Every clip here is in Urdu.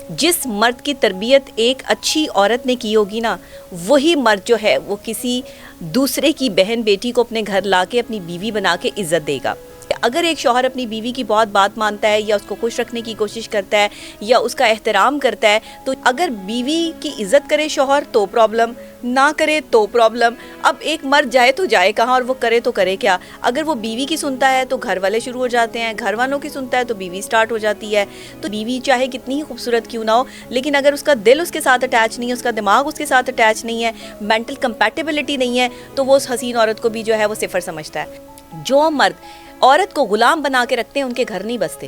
جس مرد کی تربیت ایک اچھی عورت نے کی ہوگی نا، وہی مرد جو ہے وہ کسی دوسرے کی بہن بیٹی کو اپنے گھر لا کے اپنی بیوی بنا کے عزت دے گا۔ اگر ایک شوہر اپنی بیوی کی بہت بات مانتا ہے یا اس کو خوش رکھنے کی کوشش کرتا ہے یا اس کا احترام کرتا ہے، تو اگر بیوی کی عزت کرے شوہر تو پرابلم، نہ کرے تو پرابلم۔ اب ایک مرد جائے تو جائے کہاں اور وہ کرے تو کرے کیا؟ اگر وہ بیوی کی سنتا ہے تو گھر والے شروع ہو جاتے ہیں، گھر والوں کی سنتا ہے تو بیوی سٹارٹ ہو جاتی ہے۔ تو بیوی چاہے کتنی ہی خوبصورت کیوں نہ ہو، لیکن اگر اس کا دل اس کے ساتھ اٹیچ نہیں ہے، اس کا دماغ اس کے ساتھ اٹیچ نہیں ہے، مینٹل کمپیٹیبلٹی نہیں ہے، تو وہ اس حسین عورت کو بھی جو ہے وہ صفر سمجھتا ہے۔ جو مرد عورت کو غلام بنا کے رکھتے ہیں ان کے گھر نہیں بستے۔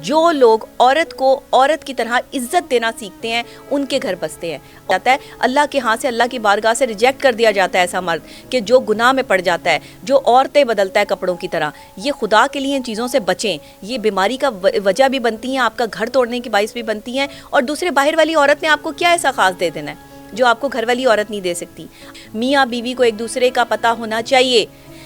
جو لوگ عورت کو عورت کی طرح عزت دینا سیکھتے ہیں ان کے گھر بستے ہیں۔ جاتا ہے اللہ کے ہاں سے، اللہ کی بارگاہ سے ریجیکٹ کر دیا جاتا ہے ایسا مرد کہ جو گناہ میں پڑ جاتا ہے، جو عورتیں بدلتا ہے کپڑوں کی طرح۔ یہ خدا کے لیے ان چیزوں سے بچیں، یہ بیماری کا وجہ بھی بنتی ہیں، آپ کا گھر توڑنے کی باعث بھی بنتی ہیں، اور دوسرے باہر والی عورت نے آپ کو کیا ایسا خاص دے دینا ہے جو آپ کو گھر والی عورت نہیں دے سکتی۔ میاں بیوی کو ایک دوسرے کا پتہ ہونا چاہیے۔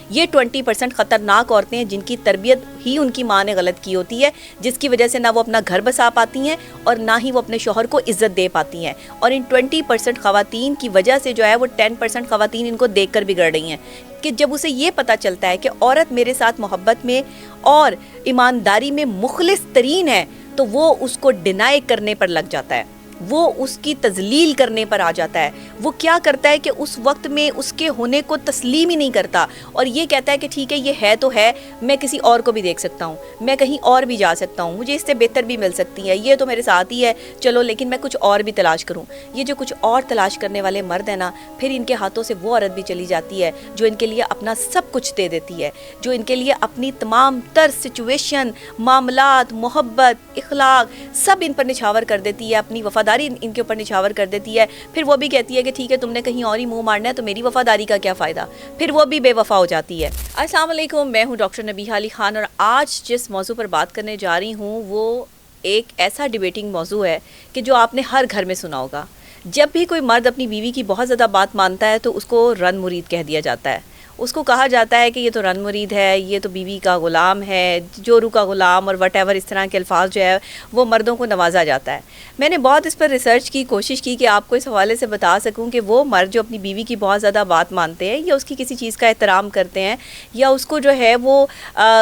یہ 20% خطرناک عورتیں ہیں جن کی تربیت ہی ان کی ماں نے غلط کی ہوتی ہے، جس کی وجہ سے نہ وہ اپنا گھر بسا پاتی ہیں اور نہ ہی وہ اپنے شوہر کو عزت دے پاتی ہیں۔ اور ان 20% خواتین کی وجہ سے جو ہے وہ 10% خواتین ان کو دیکھ کر بگڑ رہی ہیں کہ جب اسے یہ پتہ چلتا ہے کہ عورت میرے ساتھ محبت میں اور ایمانداری میں مخلص ترین ہے، تو وہ اس کو ڈینائی کرنے پر لگ جاتا ہے، وہ اس کی تذلیل کرنے پر آ جاتا ہے۔ وہ کیا کرتا ہے کہ اس وقت میں اس کے ہونے کو تسلیم ہی نہیں کرتا اور یہ کہتا ہے کہ ٹھیک ہے یہ ہے تو ہے، میں کسی اور کو بھی دیکھ سکتا ہوں، میں کہیں اور بھی جا سکتا ہوں، مجھے اس سے بہتر بھی مل سکتی ہے، یہ تو میرے ساتھ ہی ہے چلو، لیکن میں کچھ اور بھی تلاش کروں۔ یہ جو کچھ اور تلاش کرنے والے مرد ہیں نا، پھر ان کے ہاتھوں سے وہ عورت بھی چلی جاتی ہے جو ان کے لیے اپنا سب کچھ دے دیتی ہے، جو ان کے لیے اپنی تمام تر سچویشن، معاملات، محبت، اخلاق سب ان پر نچھاور کر دیتی ہے، اپنی وفاداری ان کے اوپر نچھاور کر دیتی ہے۔ پھر وہ بھی کہتی ہے کہ ٹھیک ہے تم نے کہیں اور ہی منہ مارنا ہے تو میری وفاداری کا کیا فائدہ، پھر وہ بھی بے وفا ہو جاتی ہے۔ السلام علیکم، میں ہوں ڈاکٹر نبیہہ علی خان، اور آج جس موضوع پر بات کرنے جا رہی ہوں وہ ایک ایسا ڈیبیٹنگ موضوع ہے کہ جو آپ نے ہر گھر میں سنا ہوگا۔ جب بھی کوئی مرد اپنی بیوی کی بہت زیادہ بات مانتا ہے تو اس کو رن مرید کہہ دیا جاتا ہے۔ اس کو کہا جاتا ہے کہ یہ تو رن مرید ہے، یہ تو بیوی کا غلام ہے، جورو کا غلام، اور وٹ ایور اس طرح کے الفاظ جو ہے وہ مردوں کو نوازا جاتا ہے۔ میں نے بہت اس پر ریسرچ کی، کوشش کی کہ آپ کو اس حوالے سے بتا سکوں کہ وہ مرد جو اپنی بیوی کی بہت زیادہ بات مانتے ہیں یا اس کی کسی چیز کا احترام کرتے ہیں یا اس کو جو ہے وہ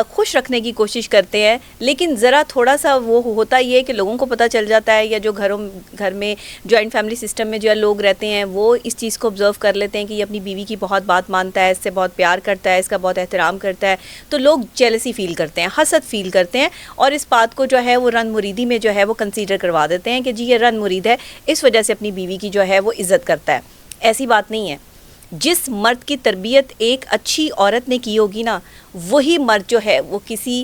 خوش رکھنے کی کوشش کرتے ہیں، لیکن ذرا تھوڑا سا وہ ہوتا یہ ہے کہ لوگوں کو پتہ چل جاتا ہے، یا جو گھر میں جوائنٹ فیملی سسٹم میں جو لوگ رہتے ہیں وہ اس چیز کو آبزرو کر لیتے ہیں کہ یہ اپنی بیوی کی بہت بات مانتا ہے، اس سے بہت پیار کرتا ہے، اس کا بہت احترام کرتا ہے، تو لوگ جیلسی فیل کرتے ہیں، حسد فیل کرتے ہیں، اور اس بات کو جو ہے وہ رن مریدی میں جو ہے وہ کنسیڈر کروا دیتے ہیں کہ جی یہ رن مرید ہے، اس وجہ سے اپنی بیوی کی جو ہے وہ عزت کرتا ہے۔ ایسی بات نہیں ہے۔ جس مرد کی تربیت ایک اچھی عورت نے کی ہوگی نا، وہی مرد جو ہے وہ کسی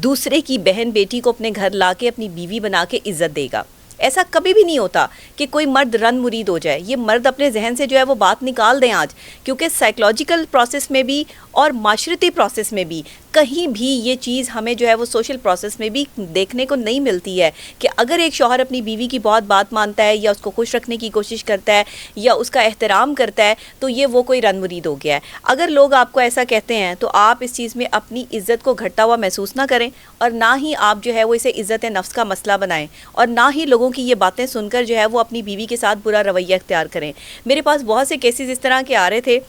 دوسرے کی بہن بیٹی کو اپنے گھر لا کے اپنی بیوی بنا کے عزت دے گا۔ ایسا کبھی بھی نہیں ہوتا کہ کوئی مرد رن مرید ہو جائے۔ یہ مرد اپنے ذہن سے جو ہے وہ بات نکال دیں آج، کیونکہ سائیکلوجیکل پروسیس میں بھی اور معاشرتی پروسیس میں بھی کہیں بھی یہ چیز ہمیں جو ہے وہ سوشل پروسیس میں بھی دیکھنے کو نہیں ملتی ہے کہ اگر ایک شوہر اپنی بیوی کی بہت بات مانتا ہے یا اس کو خوش رکھنے کی کوشش کرتا ہے یا اس کا احترام کرتا ہے تو یہ وہ کوئی رن مرید ہو گیا ہے۔ اگر لوگ آپ کو ایسا کہتے ہیں تو آپ اس چیز میں اپنی عزت کو گھٹتا ہوا محسوس نہ کریں، اور نہ ہی آپ جو ہے وہ اسے عزت نفس کا مسئلہ بنائیں، اور نہ ہی لوگوں کی یہ باتیں سن کر جو ہے وہ اپنی بیوی کے ساتھ برا رویہ اختیار کریں۔ میرے پاس بہت سے کیسز اس طرح کے آ رہے تھے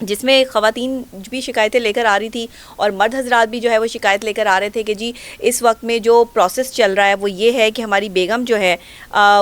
جس میں خواتین بھی شکایتیں لے کر آ رہی تھی اور مرد حضرات بھی جو ہے وہ شکایت لے کر آ رہے تھے کہ جی اس وقت میں جو پروسیس چل رہا ہے وہ یہ ہے کہ ہماری بیگم جو ہے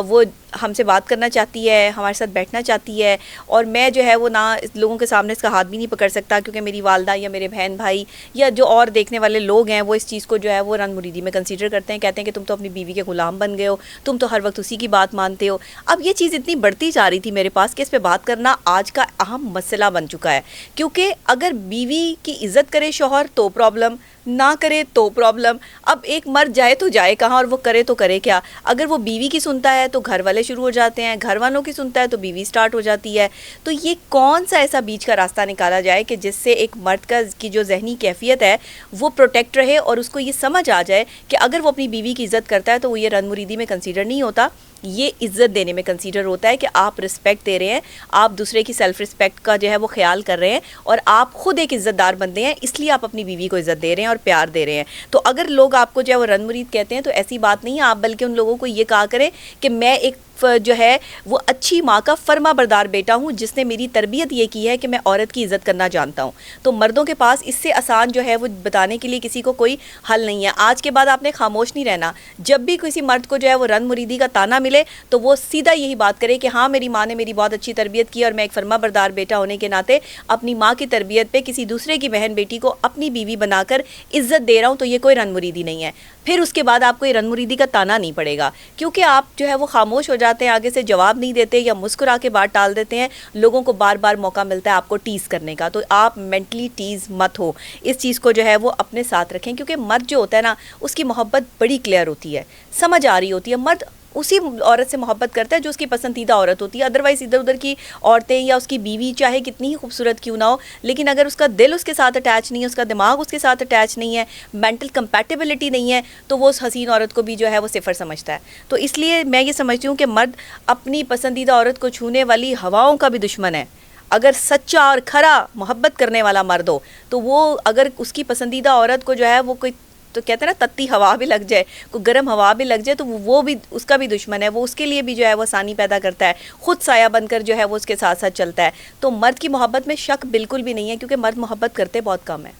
وہ ہم سے بات کرنا چاہتی ہے، ہمارے ساتھ بیٹھنا چاہتی ہے، اور میں جو ہے وہ نہ لوگوں کے سامنے اس کا ہاتھ بھی نہیں پکڑ سکتا کیونکہ میری والدہ یا میرے بہن بھائی یا جو اور دیکھنے والے لوگ ہیں وہ اس چیز کو جو ہے وہ رن مریدی میں کنسیڈر کرتے ہیں، کہتے ہیں کہ تم تو اپنی بیوی کے غلام بن گئے ہو، تم تو ہر وقت اسی کی بات مانتے ہو۔ اب یہ چیز اتنی بڑھتی جا رہی تھی میرے پاس کہ اس پہ بات کرنا آج کا اہم مسئلہ بن چکا ہے، کیونکہ اگر بیوی کی عزت کرے شوہر تو پرابلم، نہ کرے تو پرابلم۔ اب ایک مرد جائے تو جائے کہاں اور وہ کرے تو کرے کیا؟ اگر وہ بیوی کی سنتا ہے تو گھر والے شروع ہو جاتے ہیں، گھر والوں کی سنتا ہے تو بیوی سٹارٹ ہو جاتی ہے۔ تو یہ کون سا ایسا بیچ کا راستہ نکالا جائے کہ جس سے ایک مرد کی جو ذہنی کیفیت ہے وہ پروٹیکٹ رہے اور اس کو یہ سمجھ آ جائے کہ اگر وہ اپنی بیوی کی عزت کرتا ہے تو وہ یہ رن مریدی میں کنسیڈر نہیں ہوتا، یہ عزت دینے میں کنسیڈر ہوتا ہے کہ آپ رسپیکٹ دے رہے ہیں، آپ دوسرے کی سیلف رسپیکٹ کا جو ہے وہ خیال کر رہے ہیں، اور آپ خود ایک عزت دار بندے ہیں، اس لیے آپ اپنی بیوی کو عزت دے رہے ہیں، اور اور پیار دے رہے ہیں. تو اگر لوگ آپ کو جو ہے وہ رن مرید کہتے ہیں تو ایسی بات نہیں ہے. آپ بلکہ ان لوگوں کو یہ کہا کریں کہ میں ایک جو ہے وہ اچھی ماں کا فرما بردار بیٹا ہوں جس نے میری تربیت یہ کی ہے کہ میں عورت کی عزت کرنا جانتا ہوں. تو مردوں کے پاس اس سے آسان جو ہے وہ بتانے کے لیے کسی کو کوئی حل نہیں ہے. آج کے بعد آپ نے خاموش نہیں رہنا. جب بھی کسی مرد کو جو ہے وہ رن مریدی کا تانا ملے تو وہ سیدھا یہی بات کرے کہ ہاں میری ماں نے میری بہت اچھی تربیت کی اور میں ایک فرما بردار بیٹا ہونے کے ناطے اپنی ماں کی تربیت پہ کسی دوسرے کی بہن بیٹی کو اپنی بیوی بنا کر عزت دے رہا ہوں. تو یہ کوئی رن مریدی نہیں ہے. پھر اس کے بعد آپ کو یہ رن مریدی کا تانا نہیں پڑے گا کیونکہ آپ جو ہے وہ خاموش ہو جاتے ہیں, آگے سے جواب نہیں دیتے یا مسکرا کے بات ٹال دیتے ہیں. لوگوں کو بار بار موقع ملتا ہے آپ کو ٹیز کرنے کا. تو آپ مینٹلی ٹیز مت ہو. اس چیز کو جو ہے وہ اپنے ساتھ رکھیں کیونکہ مرد جو ہوتا ہے نا اس کی محبت بڑی کلیئر ہوتی ہے, سمجھ آ رہی ہوتی ہے. مرد اسی عورت سے محبت کرتا ہے جو اس کی پسندیدہ عورت ہوتی ہے. ادروائز ادھر ادھر کی عورتیں یا اس کی بیوی چاہے کتنی ہی خوبصورت کیوں نہ ہو, لیکن اگر اس کا دل اس کے ساتھ اٹیچ نہیں ہے, اس کا دماغ اس کے ساتھ اٹیچ نہیں ہے, مینٹل کمپیٹیبلٹی نہیں ہے, تو وہ اس حسین عورت کو بھی جو ہے وہ صفر سمجھتا ہے. تو اس لیے میں یہ سمجھتی ہوں کہ مرد اپنی پسندیدہ عورت کو چھونے والی ہواؤں کا بھی دشمن ہے. اگر سچا اور کھرا محبت کرنے والا مرد ہو تو وہ اگر اس کی پسندیدہ عورت کو جو ہے وہ کوئی تو کہتے ہیں نا تتی ہوا بھی لگ جائے, کوئی گرم ہوا بھی لگ جائے, تو وہ بھی اس کا بھی دشمن ہے. وہ اس کے لیے بھی جو ہے وہ آسانی پیدا کرتا ہے, خود سایہ بن کر جو ہے وہ اس کے ساتھ ساتھ چلتا ہے. تو مرد کی محبت میں شک بالکل بھی نہیں ہے کیونکہ مرد محبت کرتے بہت کم ہے.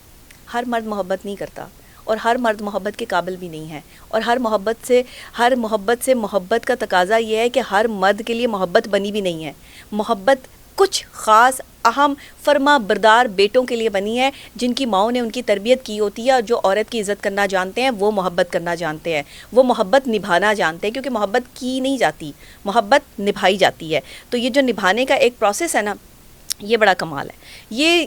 ہر مرد محبت نہیں کرتا اور ہر مرد محبت کے قابل بھی نہیں ہے. اور ہر محبت سے محبت کا تقاضا یہ ہے کہ ہر مرد کے لیے محبت بنی بھی نہیں ہے. محبت کچھ خاص اہم فرما بردار بیٹوں کے لیے بنی ہے جن کی ماؤں نے ان کی تربیت کی ہوتی ہے, اور جو عورت کی عزت کرنا جانتے ہیں وہ محبت کرنا جانتے ہیں, وہ محبت نبھانا جانتے ہیں. کیونکہ محبت کی نہیں جاتی, محبت نبھائی جاتی ہے. تو یہ جو نبھانے کا ایک پروسیس ہے نا یہ بڑا کمال ہے. یہ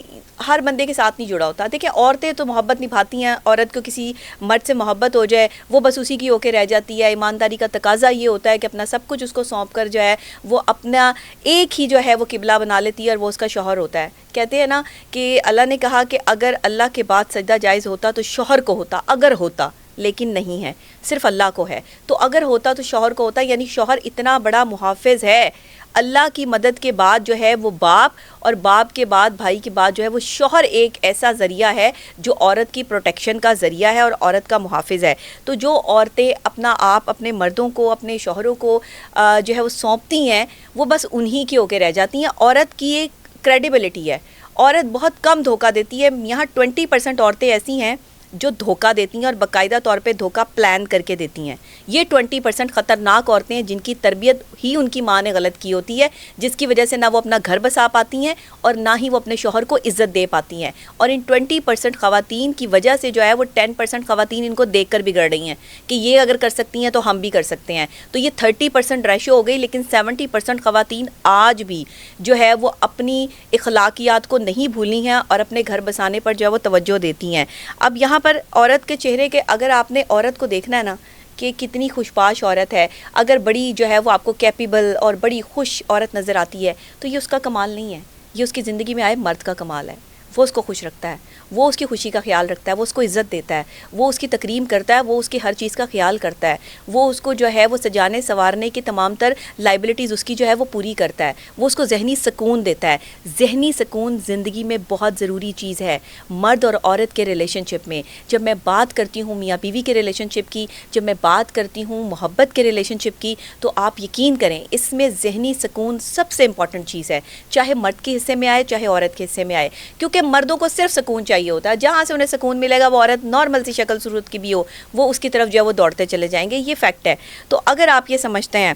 ہر بندے کے ساتھ نہیں جڑا ہوتا. دیکھیں عورتیں تو محبت نبھاتی ہیں, عورت کو کسی مرد سے محبت ہو جائے وہ بس اسی کی ہو کے رہ جاتی ہے. ایمانداری کا تقاضا یہ ہوتا ہے کہ اپنا سب کچھ اس کو سونپ کر جو ہے وہ اپنا ایک ہی جو ہے وہ قبلہ بنا لیتی ہے اور وہ اس کا شوہر ہوتا ہے. کہتے ہیں نا کہ اللہ نے کہا کہ اگر اللہ کے بعد سجدہ جائز ہوتا تو شوہر کو ہوتا, اگر ہوتا, لیکن نہیں ہے, صرف اللہ کو ہے. تو اگر ہوتا تو شوہر کو ہوتا, یعنی شوہر اتنا بڑا محافظ ہے. اللہ کی مدد کے بعد جو ہے وہ باپ, اور باپ کے بعد بھائی کے بعد جو ہے وہ شوہر ایک ایسا ذریعہ ہے جو عورت کی پروٹیکشن کا ذریعہ ہے اور عورت کا محافظ ہے. تو جو عورتیں اپنا آپ اپنے مردوں کو, اپنے شوہروں کو جو ہے وہ سونپتی ہیں وہ بس انہی کی ہو کے رہ جاتی ہیں. عورت کی ایک کریڈیبلٹی ہے, عورت بہت کم دھوکہ دیتی ہے. یہاں 20% عورتیں ایسی ہیں جو دھوکہ دیتی ہیں اور باقاعدہ طور پہ دھوکہ پلان کر کے دیتی ہیں. یہ 20% خطرناک عورتیں ہیں جن کی تربیت ہی ان کی ماں نے غلط کی ہوتی ہے, جس کی وجہ سے نہ وہ اپنا گھر بسا پاتی ہیں اور نہ ہی وہ اپنے شوہر کو عزت دے پاتی ہیں. اور ان 20% خواتین کی وجہ سے جو ہے وہ 10% خواتین ان کو دیکھ کر بگڑ رہی ہیں کہ یہ اگر کر سکتی ہیں تو ہم بھی کر سکتے ہیں. تو یہ 30% ریشو ہو گئی, لیکن 70% خواتین آج بھی جو ہے وہ اپنی اخلاقیات کو نہیں بھولی ہیں اور اپنے گھر بسانے پر جو ہے وہ توجہ دیتی ہیں. اب یہاں پر عورت کے چہرے کے اگر آپ نے عورت کو دیکھنا ہے نا کہ کتنی خوشپاش عورت ہے, اگر بڑی جو ہے وہ آپ کو کیپیبل اور بڑی خوش عورت نظر آتی ہے تو یہ اس کا کمال نہیں ہے, یہ اس کی زندگی میں آئے مرد کا کمال ہے. وہ اس کو خوش رکھتا ہے, وہ اس کی خوشی کا خیال رکھتا ہے, وہ اس کو عزت دیتا ہے, وہ اس کی تکریم کرتا ہے, وہ اس کی ہر چیز کا خیال کرتا ہے, وہ اس کو جو ہے وہ سجانے سنوارنے کی تمام تر لائبلٹیز اس کی جو ہے وہ پوری کرتا ہے, وہ اس کو ذہنی سکون دیتا ہے. ذہنی سکون زندگی میں بہت ضروری چیز ہے. مرد اور عورت کے ریلیشن شپ میں جب میں بات کرتی ہوں میاں بیوی کے ریلیشن شپ کی, جب میں بات کرتی ہوں محبت کے ریلیشن شپ کی, تو آپ یقین کریں اس میں ذہنی سکون سب سے امپورٹنٹ چیز ہے, چاہے مرد کے حصے میں آئے چاہے عورت کے حصے میں آئے. کیونکہ مردوں کو صرف سکون چاہیے ہوتا ہے, جہاں سے انہیں سکون ملے گا وہ عورت نارمل سی شکل صورت کی بھی ہو وہ اس کی طرف جو ہے وہ دوڑتے چلے جائیں گے. یہ فیکٹ ہے. تو اگر آپ یہ سمجھتے ہیں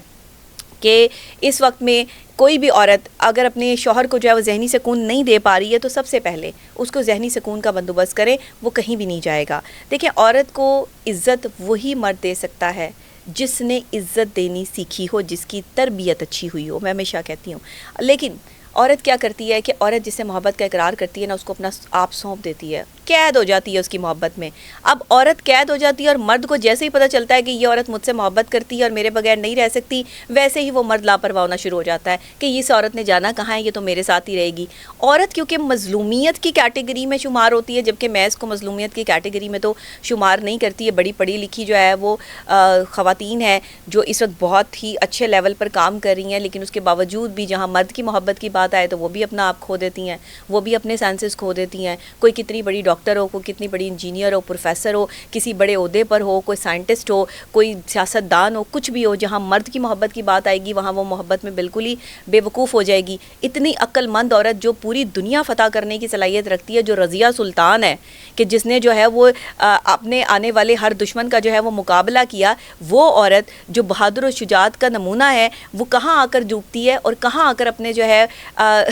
کہ اس وقت میں کوئی بھی عورت اگر اپنے شوہر کو جو ہے وہ ذہنی سکون نہیں دے پا رہی ہے تو سب سے پہلے اس کو ذہنی سکون کا بندوبست کریں, وہ کہیں بھی نہیں جائے گا. دیکھیں عورت کو عزت وہی مرد دے سکتا ہے جس نے عزت دینی سیکھی ہو, جس کی تربیت اچھی ہوئی ہو. میں ہمیشہ کہتی ہوں. لیکن عورت کیا کرتی ہے کہ عورت جس سے محبت کا اقرار کرتی ہے نا اس کو اپنا آپ سونپ دیتی ہے, قید ہو جاتی ہے اس کی محبت میں. اب عورت قید ہو جاتی ہے اور مرد کو جیسے ہی پتہ چلتا ہے کہ یہ عورت مجھ سے محبت کرتی ہے اور میرے بغیر نہیں رہ سکتی, ویسے ہی وہ مرد لاپرواہ ہونا شروع ہو جاتا ہے کہ اس عورت نے جانا کہاں ہے, یہ تو میرے ساتھ ہی رہے گی. عورت کیونکہ مظلومیت کی کیٹیگری میں شمار ہوتی ہے, جبکہ میں اس کو مظلومیت کی کیٹیگری میں تو شمار نہیں کرتی ہے. بڑی پڑھی لکھی جو ہے وہ خواتین ہیں جو اس وقت بہت ہی اچھے لیول پر کام کر رہی ہیں, لیکن اس کے باوجود بھی جہاں مرد کی محبت کی بات آئے تو وہ بھی اپنا آپ کھو دیتی ہیں, وہ بھی اپنے سینسز کھو دیتی ہیں. کوئی کتنی بڑی ڈاکٹر ہو, کوئی کتنی بڑی انجینئر ہو, پروفیسر ہو, کسی بڑے عہدے پر ہو, کوئی سائنٹسٹ ہو, کوئی سیاستدان ہو, کچھ بھی ہو, جہاں مرد کی محبت کی بات آئے گی وہاں وہ محبت میں بالکل ہی بے وقوف ہو جائے گی. اتنی عقل مند عورت جو پوری دنیا فتح کرنے کی صلاحیت رکھتی ہے, جو رضیہ سلطان ہے, کہ جس نے جو ہے وہ اپنے آنے والے ہر دشمن کا جو ہے وہ مقابلہ کیا, وہ عورت جو بہادر و شجاعت کا نمونہ ہے, وہ کہاں آ کر ڈوبتی ہے اور کہاں آ کر اپنے جو ہے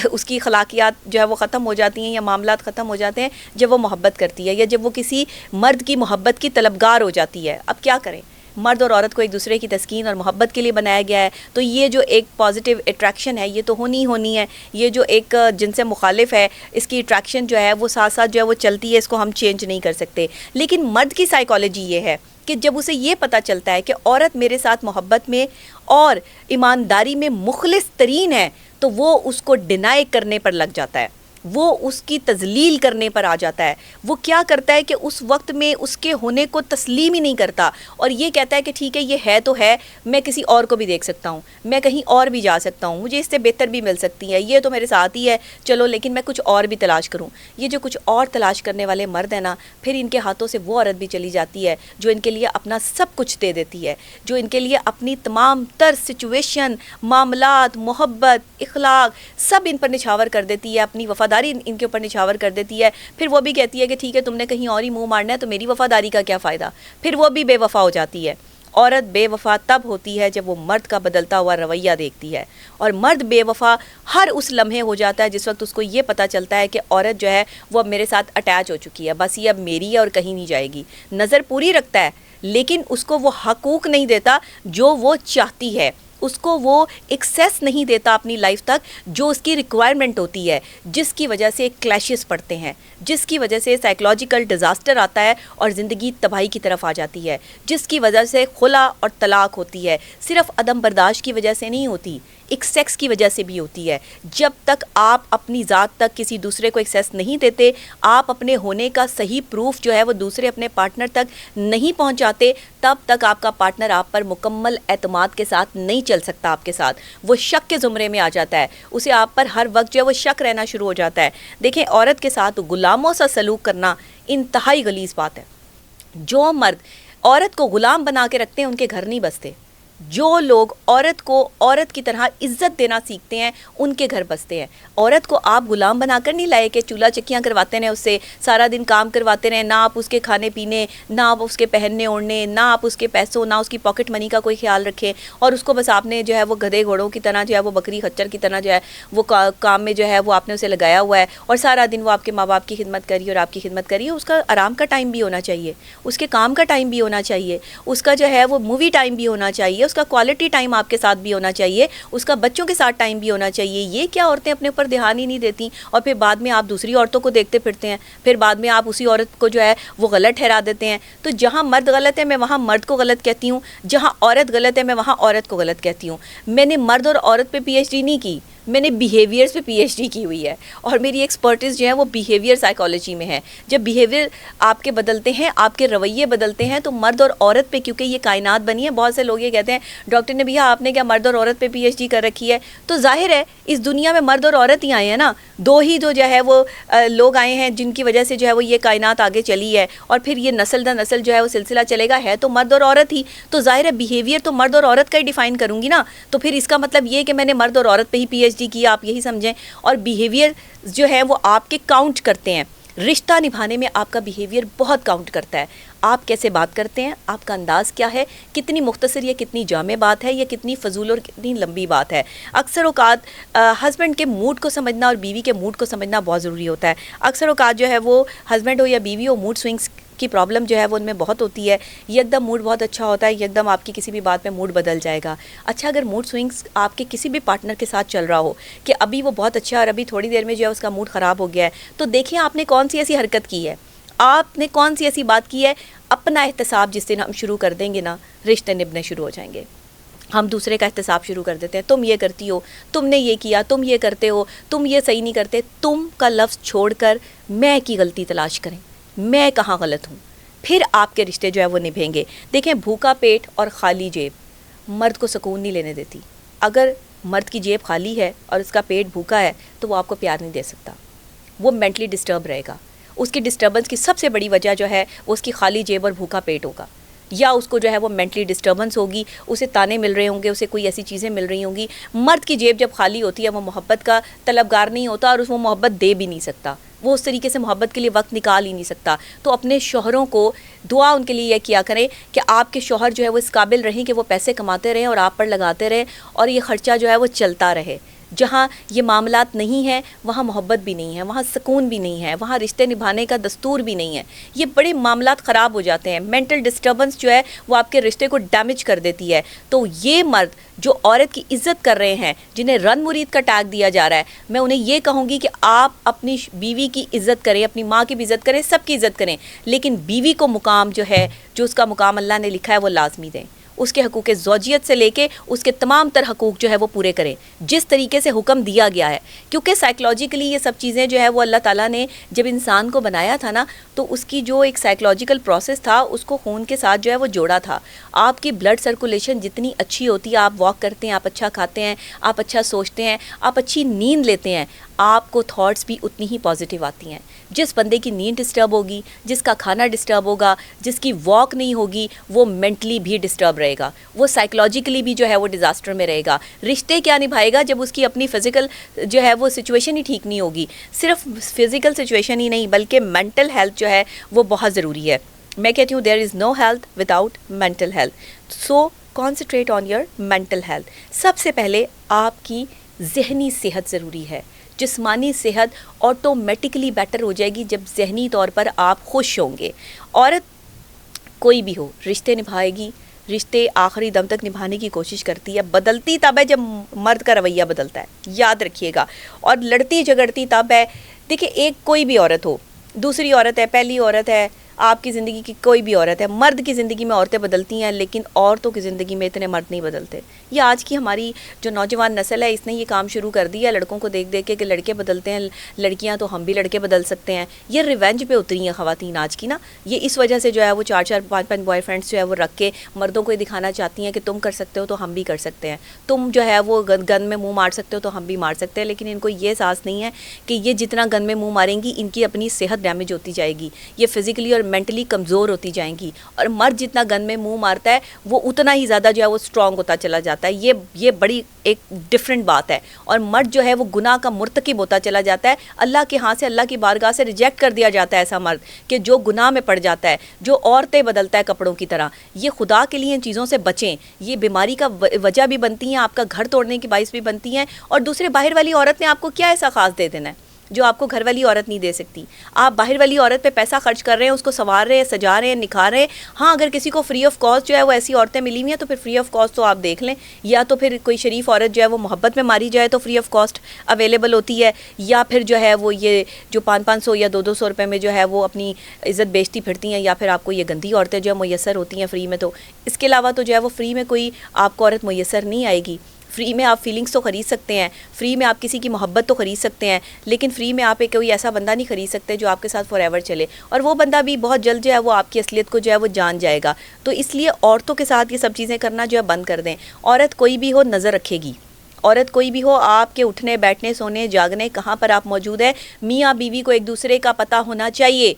اس کی اخلاقیات جو ہے وہ ختم ہو جاتی ہیں یا معاملات ختم ہو جاتے ہیں, جب وہ محبت کرتی ہے یا جب وہ کسی مرد کی محبت کی طلبگار ہو جاتی ہے. اب کیا کریں, مرد اور عورت کو ایک دوسرے کی تسکین اور محبت کے لیے بنایا گیا ہے, تو یہ جو ایک پازیٹیو اٹریکشن ہے یہ تو ہونی ہے. یہ جو ایک جن سے مخالف ہے اس کی اٹریکشن جو ہے وہ ساتھ ساتھ جو ہے وہ چلتی ہے, اس کو ہم چینج نہیں کر سکتے. لیکن مرد کی سائیکالوجی یہ ہے کہ جب اسے یہ پتہ چلتا ہے کہ عورت میرے ساتھ محبت میں اور ایمانداری میں مخلص ترین ہے, تو وہ اس کو ڈینائی کرنے پر لگ جاتا ہے, وہ اس کی تذلیل کرنے پر آ جاتا ہے. وہ کیا کرتا ہے کہ اس وقت میں اس کے ہونے کو تسلیم ہی نہیں کرتا اور یہ کہتا ہے کہ ٹھیک ہے یہ ہے تو ہے, میں کسی اور کو بھی دیکھ سکتا ہوں, میں کہیں اور بھی جا سکتا ہوں, مجھے اس سے بہتر بھی مل سکتی ہے, یہ تو میرے ساتھ ہی ہے چلو, لیکن میں کچھ اور بھی تلاش کروں. یہ جو کچھ اور تلاش کرنے والے مرد ہیں نا, پھر ان کے ہاتھوں سے وہ عورت بھی چلی جاتی ہے جو ان کے لیے اپنا سب کچھ دے دیتی ہے, جو ان کے لیے اپنی تمام تر سچویشن, معاملات, محبت, اخلاق سب ان پر نچھاور کر دیتی ہے, اپنی وفاداری ان کے اوپر نچھاور کر دیتی ہے. پھر وہ بھی کہتی ہے کہ ٹھیک ہے تم نے کہیں اور ہی منہ مارنا ہے تو میری وفاداری کا کیا فائدہ. پھر وہ بھی بے وفا ہو جاتی ہے. عورت بے وفا تب ہوتی ہے جب وہ مرد کا بدلتا ہوا رویہ دیکھتی ہے, اور مرد بے وفا ہر اس لمحے ہو جاتا ہے جس وقت اس کو یہ پتہ چلتا ہے کہ عورت جو ہے وہ اب میرے ساتھ اٹیچ ہو چکی ہے, بس یہ اب میری ہے اور کہیں نہیں جائے گی. نظر پوری رکھتا ہے لیکن اس کو وہ حقوق نہیں دیتا جو وہ چاہتی ہے, اس کو وہ ایکسیس نہیں دیتا اپنی لائف تک جو اس کی ریکوائرمنٹ ہوتی ہے, جس کی وجہ سے کلیشز پڑتے ہیں, جس کی وجہ سے سائیکلوجیکل ڈیزاسٹر آتا ہے اور زندگی تباہی کی طرف آ جاتی ہے, جس کی وجہ سے خلا اور طلاق ہوتی ہے. صرف عدم برداشت کی وجہ سے نہیں ہوتی, ایک سیکس کی وجہ سے بھی ہوتی ہے. جب تک آپ اپنی ذات تک کسی دوسرے کو ایکسیس نہیں دیتے, آپ اپنے ہونے کا صحیح پروف جو ہے وہ دوسرے اپنے پارٹنر تک نہیں پہنچاتے, تب تک آپ کا پارٹنر آپ پر مکمل اعتماد کے ساتھ نہیں چل سکتا. آپ کے ساتھ وہ شک کے زمرے میں آ جاتا ہے, اسے آپ پر ہر وقت جو ہے وہ شک رہنا شروع ہو جاتا ہے. دیکھیں عورت کے ساتھ غلاموں سا سلوک کرنا انتہائی غلیظ بات ہے. جو مرد عورت کو غلام بنا کے رکھتے ہیں ان کے گھر نہیں بستے. جو لوگ عورت کو عورت کی طرح عزت دینا سیکھتے ہیں ان کے گھر بستے ہیں. عورت کو آپ غلام بنا کر نہیں لائے کہ چولہا چکیاں کرواتے رہیں, اس سے سارا دن کام کرواتے رہیں, نہ آپ اس کے کھانے پینے, نہ آپ اس کے پہننے اوڑھنے, نہ آپ اس کے پیسوں, نہ اس کی پاکٹ منی کا کوئی خیال رکھیں, اور اس کو بس آپ نے جو ہے وہ گدھے گھوڑوں کی طرح جو ہے وہ بکری خچر کی طرح جو ہے وہ کام میں جو ہے وہ آپ نے اسے لگایا ہوا ہے, اور سارا دن وہ آپ کے ماں باپ کی خدمت کری اور آپ کی خدمت کری. اس کا آرام کا ٹائم بھی ہونا چاہیے, اس کے کام کا ٹائم بھی ہونا چاہیے, اس کا جو ہے وہ مووی ٹائم بھی ہونا چاہیے, اس کا کوالٹی ٹائم آپ کے ساتھ بھی ہونا چاہیے, اس کا بچوں کے ساتھ ٹائم بھی ہونا چاہیے. یہ کیا عورتیں اپنے اوپر دھیان ہی نہیں دیتی, اور پھر بعد میں آپ دوسری عورتوں کو دیکھتے پھرتے ہیں, پھر بعد میں آپ اسی عورت کو جو ہے وہ غلط ٹھہرا دیتے ہیں. تو جہاں مرد غلط ہے میں وہاں مرد کو غلط کہتی ہوں, جہاں عورت غلط ہے میں وہاں عورت کو غلط کہتی ہوں. میں نے مرد اور عورت پہ پی ایچ ڈی نہیں کی, میں نے بیہیویئرس پہ پی ایچ ڈی کی ہوئی ہے, اور میری ایکسپرٹیز جو ہے وہ بیہیویئر سائیکالوجی میں ہے. جب بیہیویئر آپ کے بدلتے ہیں, آپ کے رویے بدلتے ہیں, تو مرد اور عورت پہ کیونکہ یہ کائنات بنی ہے, بہت سے لوگ یہ کہتے ہیں ڈاکٹر نے بھیا آپ نے کیا مرد اور عورت پہ پی ایچ ڈی کر رکھی ہے, تو ظاہر ہے اس دنیا میں مرد اور عورت ہی آئے ہیں نا, دو ہی جو ہے وہ لوگ آئے ہیں جن کی وجہ سے جو ہے وہ یہ کائنات آگے چلی ہے, اور پھر یہ نسل در نسل جو ہے وہ سلسلہ چلے گا, ہے تو مرد اور عورت ہی, تو ظاہر ہے بیہیویئر تو مرد اور عورت کا ہی ڈیفائن کروں گی نا. تو پھر اس کا مطلب یہ کہ میں نے مرد اور عورت پہ ہی پی ایچ ڈی کیا, آپ یہی سمجھیں. اور بیہیویئر جو ہے وہ آپ کے کاؤنٹ کرتے ہیں, رشتہ نبھانے میں آپ کا بیہیویئر بہت کاؤنٹ کرتا ہے. آپ کیسے بات کرتے ہیں, آپ کا انداز کیا ہے, کتنی مختصر یا کتنی جامع بات ہے, یا کتنی فضول اور کتنی لمبی بات ہے. اکثر اوقات ہسبینڈ کے موڈ کو سمجھنا اور بیوی کے موڈ کو سمجھنا بہت ضروری ہوتا ہے. اکثر اوقات جو ہے وہ ہسبینڈ ہو یا بیوی ہو, موڈ سوئنگس کی پرابلم جو ہے وہ ان میں بہت ہوتی ہے. یک دم موڈ بہت اچھا ہوتا ہے, یک دم آپ کی کسی بھی بات میں موڈ بدل جائے گا. اچھا اگر موڈ سوئنگس آپ کے کسی بھی پارٹنر کے ساتھ چل رہا ہو کہ ابھی وہ بہت اچھا ہے اور ابھی تھوڑی دیر میں جو ہے اس کا موڈ خراب ہو گیا ہے, تو دیکھیں آپ نے کون سی ایسی حرکت کی ہے, آپ نے کون سی ایسی بات کی ہے. اپنا احتساب جس دن ہم شروع کر دیں گے نا, رشتے نبھنے شروع ہو جائیں گے. ہم دوسرے کا احتساب شروع کر دیتے ہیں, تم یہ کرتی ہو, تم نے یہ کیا, تم یہ کرتے ہو, تم یہ صحیح نہیں کرتے. تم کا لفظ چھوڑ کر میں کی غلطی تلاش کریں, میں کہاں غلط ہوں, پھر آپ کے رشتے جو ہے وہ نبھیں گے. دیکھیں بھوکا پیٹ اور خالی جیب مرد کو سکون نہیں لینے دیتی. اگر مرد کی جیب خالی ہے اور اس کا پیٹ بھوکا ہے تو وہ آپ کو پیار نہیں دے سکتا, وہ مینٹلی ڈسٹرب رہے گا. اس کی ڈسٹربنس کی سب سے بڑی وجہ جو ہے وہ اس کی خالی جیب اور بھوکا پیٹ ہوگا، یا اس کو جو ہے وہ مینٹلی ڈسٹربنس ہوگی، اسے تانے مل رہے ہوں گے، اسے کوئی ایسی چیزیں مل رہی ہوں گی۔ مرد کی جیب جب خالی ہوتی ہے وہ محبت کا طلبگار نہیں ہوتا اور وہ محبت دے بھی نہیں سکتا، وہ اس طریقے سے محبت کے لیے وقت نکال ہی نہیں سکتا۔ تو اپنے شوہروں کو دعا ان کے لیے یہ کیا کریں کہ آپ کے شوہر جو ہے وہ اس قابل رہیں کہ وہ پیسے کماتے رہیں اور آپ پر لگاتے رہیں، اور یہ خرچہ جو ہے وہ چلتا رہے۔ جہاں یہ معاملات نہیں ہیں وہاں محبت بھی نہیں ہے، وہاں سکون بھی نہیں ہے، وہاں رشتے نبھانے کا دستور بھی نہیں ہے، یہ بڑے معاملات خراب ہو جاتے ہیں۔ مینٹل ڈسٹربنس جو ہے وہ آپ کے رشتے کو ڈیمیج کر دیتی ہے۔ تو یہ مرد جو عورت کی عزت کر رہے ہیں، جنہیں رن مرید کا ٹیگ دیا جا رہا ہے، میں انہیں یہ کہوں گی کہ آپ اپنی بیوی کی عزت کریں، اپنی ماں کی بھی عزت کریں، سب کی عزت کریں، لیکن بیوی کو مقام جو ہے، جو اس کا مقام اللہ نے لکھا ہے وہ لازمی دیں۔ اس کے حقوق زوجیت سے لے کے اس کے تمام تر حقوق جو ہے وہ پورے کریں جس طریقے سے حکم دیا گیا ہے، کیونکہ سائیکلوجیکلی یہ سب چیزیں جو ہے وہ اللہ تعالیٰ نے جب انسان کو بنایا تھا نا، تو اس کی جو ایک سائیکلوجیکل پروسیس تھا اس کو خون کے ساتھ جو ہے وہ جوڑا تھا۔ آپ کی بلڈ سرکولیشن جتنی اچھی ہوتی ہے، آپ واک کرتے ہیں، آپ اچھا کھاتے ہیں، آپ اچھا سوچتے ہیں، آپ اچھی نیند لیتے ہیں، آپ کو تھاٹس بھی اتنی ہی پازیٹیو آتی ہیں۔ جس بندے کی نیند ڈسٹرب ہوگی، جس کا کھانا ڈسٹرب ہوگا، جس کی واک نہیں ہوگی، وہ مینٹلی بھی ڈسٹرب رہے گا، وہ سائیکلوجیکلی بھی جو ہے وہ ڈیزاسٹر میں رہے گا۔ رشتے کیا نبھائے گا جب اس کی اپنی فزیکل جو ہے وہ سچویشن ہی ٹھیک نہیں ہوگی۔ صرف فزیکل سچویشن ہی نہیں بلکہ مینٹل ہیلتھ جو ہے وہ بہت ضروری ہے۔ میں کہتی ہوں there is no health without mental health, so concentrate on your mental health. سب سے پہلے آپ کی ذہنی صحت ضروری ہے۔ جسمانی صحت آٹومیٹکلی بیٹر ہو جائے گی جب ذہنی طور پر آپ خوش ہوں گے۔ عورت کوئی بھی ہو رشتے نبھائے گی، رشتے آخری دم تک نبھانے کی کوشش کرتی ہے، بدلتی تب ہے جب مرد کا رویہ بدلتا ہے، یاد رکھیے گا، اور لڑتی جھگڑتی تب ہے۔ دیکھیں ایک کوئی بھی عورت ہو، دوسری عورت ہے، پہلی عورت ہے، آپ کی زندگی کی کوئی بھی عورت ہے، مرد کی زندگی میں عورتیں بدلتی ہیں لیکن عورتوں کی زندگی میں اتنے مرد نہیں بدلتے۔ یہ آج کی ہماری جو نوجوان نسل ہے اس نے یہ کام شروع کر دیا لڑکوں کو دیکھ دیکھ کے کہ لڑکے بدلتے ہیں، لڑکیاں تو ہم بھی لڑکے بدل سکتے ہیں۔ یہ ریونج پہ اتری ہیں خواتین آج کی نا، یہ اس وجہ سے جو ہے وہ 4 5 بوائے فرینڈس جو ہے وہ رکھ کے مردوں کو یہ دکھانا چاہتی ہیں کہ تم کر سکتے ہو تو ہم بھی کر سکتے ہیں، تم جو ہے وہ گن میں منہ مار سکتے ہو تو ہم بھی مار سکتے ہیں، لیکن ان کو یہ احساس نہیں ہے کہ یہ جتنا گن میں منہ ماریں گی ان کی اپنی صحت ڈیمیج ہوتی جائے گی، یہ فزیکلی اور مینٹلی کمزور ہوتی جائیں گی، اور مرد جتنا گن میں منہ مارتا ہے وہ اتنا ہی زیادہ جو ہے وہ اسٹرانگ ہوتا چلا جاتا ہے۔ یہ بڑی ایک ڈفرینٹ بات ہے، اور مرد جو ہے وہ گناہ کا مرتکب ہوتا چلا جاتا ہے، اللہ کے ہاں سے، اللہ کی بارگاہ سے ریجیکٹ کر دیا جاتا ہے ایسا مرد کہ جو گناہ میں پڑ جاتا ہے، جو عورتیں بدلتا ہے کپڑوں کی طرح۔ یہ خدا کے لیے ان چیزوں سے بچیں، یہ بیماری کا وجہ بھی بنتی ہیں، آپ کا گھر توڑنے کی باعث بھی بنتی ہیں، اور دوسرے باہر والی عورت نے آپ کو کیا ایسا خاص دے دینا ہے جو آپ کو گھر والی عورت نہیں دے سکتی۔ آپ باہر والی عورت پہ پیسہ خرچ کر رہے ہیں، اس کو سنوار رہے ہیں، سجا رہے ہیں، نکھار رہے ہیں۔ ہاں اگر کسی کو فری آف کاسٹ جو ہے وہ ایسی عورتیں ملی ہوئی ہیں تو پھر فری آف کاسٹ تو آپ دیکھ لیں، یا تو پھر کوئی شریف عورت جو ہے وہ محبت میں ماری جائے تو فری آف کاسٹ اویلیبل ہوتی ہے، یا پھر جو ہے وہ یہ جو 500 یا 200 روپے میں جو ہے وہ اپنی عزت بیچتی پھرتی ہیں، یا پھر آپ کو یہ گندی عورتیں جو ہے میسر ہوتی ہیں فری میں۔ تو اس کے علاوہ تو جو ہے وہ فری میں کوئی آپ کو عورت میسر نہیں آئے گی۔ فری میں آپ فیلنگس تو خرید سکتے ہیں، فری میں آپ کسی کی محبت تو خرید سکتے ہیں، لیکن فری میں آپ کوئی ایسا بندہ نہیں خرید سکتے جو آپ کے ساتھ فار ایور چلے، اور وہ بندہ بھی بہت جلد جو ہے وہ آپ کی اصلیت کو جو ہے وہ جان جائے گا۔ تو اس لیے عورتوں کے ساتھ یہ سب چیزیں کرنا جو ہے بند کر دیں۔ عورت کوئی بھی ہو نظر رکھے گی، عورت کوئی بھی ہو آپ کے اٹھنے بیٹھنے سونے جاگنے کہاں پر آپ موجود ہیں، میاں بیوی کو ایک دوسرے کا پتہ ہونا چاہیے۔